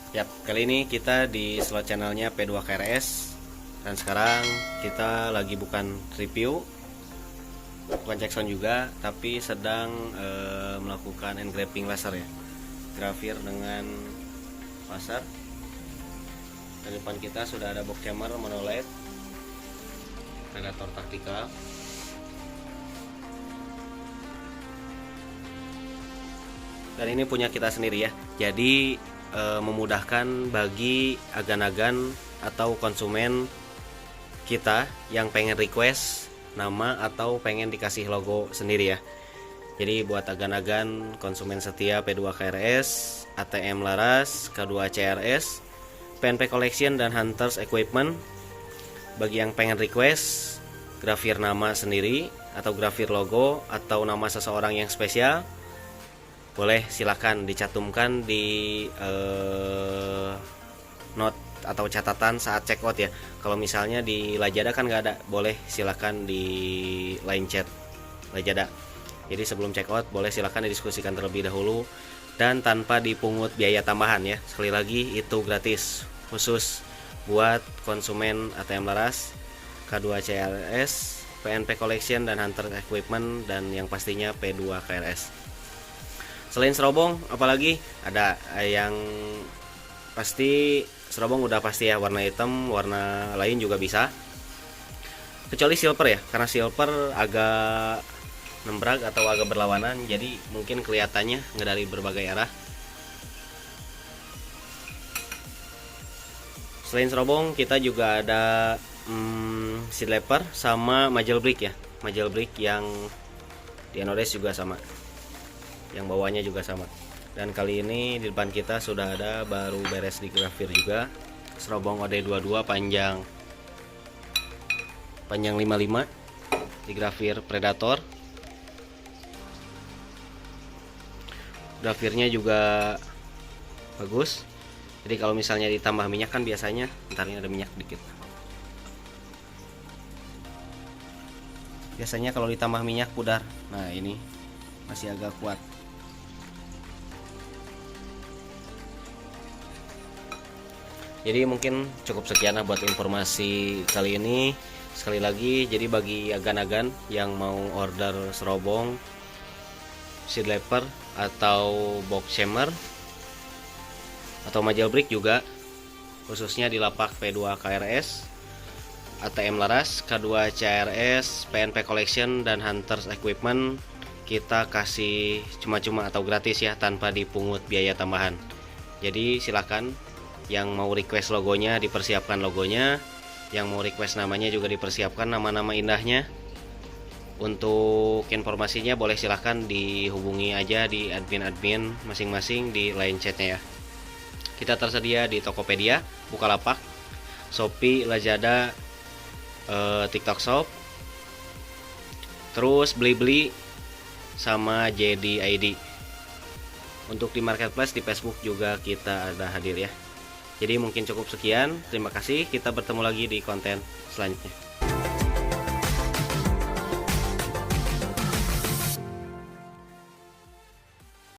Yap, kali ini kita di slot channelnya P2KRS. Dan sekarang kita lagi bukan review, bukan cek sound juga, tapi sedang melakukan engraving laser ya, grafir dengan laser. Dan depan kita sudah ada box chamber monolith Predator taktikal. Dan ini punya kita sendiri ya, jadi memudahkan bagi agan-agan atau konsumen kita yang pengen request nama atau pengen dikasih logo sendiri ya. Jadi buat agan-agan konsumen setia P2KRS, ATM Laras, K2CRS, PNP Collection dan Hunters Equipment, bagi yang pengen request grafir nama sendiri atau grafir logo atau nama seseorang yang spesial, boleh silakan dicantumkan di note atau catatan saat check out ya. Kalau misalnya di Lazada kan nggak ada, boleh silakan di line chat Lazada. Jadi sebelum check out boleh silakan didiskusikan terlebih dahulu dan tanpa dipungut biaya tambahan ya. Sekali lagi itu gratis, khusus buat konsumen ATM Laras, K2CRS, PNP Collection dan Hunter Equipment, dan yang pastinya P2KRS. Selain serobong, apalagi ada yang pasti serobong udah pasti ya, warna hitam, warna lain juga bisa. Kecuali silver ya, karena silver agak nembrak atau agak berlawanan, jadi mungkin kelihatannya nggak dari berbagai arah. Selain serobong, kita juga ada seat lever sama muzzle brake ya. Muzzle brake yang di Anores juga sama, yang bawahnya juga sama. Dan kali ini di depan kita sudah ada baru beres di grafir juga, serobong OD22 panjang 55 di grafir Predator. Grafirnya juga bagus. Jadi kalau misalnya ditambah minyak kan biasanya ntar ini ada minyak dikit. Biasanya kalau ditambah minyak pudar. Nah, ini masih agak kuat. Jadi mungkin cukup sekian lah buat informasi kali ini. Sekali lagi, jadi bagi agan-agan yang mau order serobong, seat lever atau box chamber atau muzzle brake juga, khususnya di lapak P2KRS, ATM Laras, K2CRS, PNP Collection dan Hunters Equipment, kita kasih cuma-cuma atau gratis ya, tanpa dipungut biaya tambahan. Jadi silakan yang mau request logonya dipersiapkan logonya, yang mau request namanya juga dipersiapkan nama-nama indahnya. Untuk informasinya boleh silahkan dihubungi aja di admin-admin masing-masing di line chatnya ya. Kita tersedia di Tokopedia, Bukalapak, Shopee, Lazada, TikTok Shop, terus Blibli sama JD ID. Untuk di marketplace di Facebook juga kita ada hadir ya. Jadi mungkin cukup sekian. Terima kasih. Kita bertemu lagi di konten selanjutnya.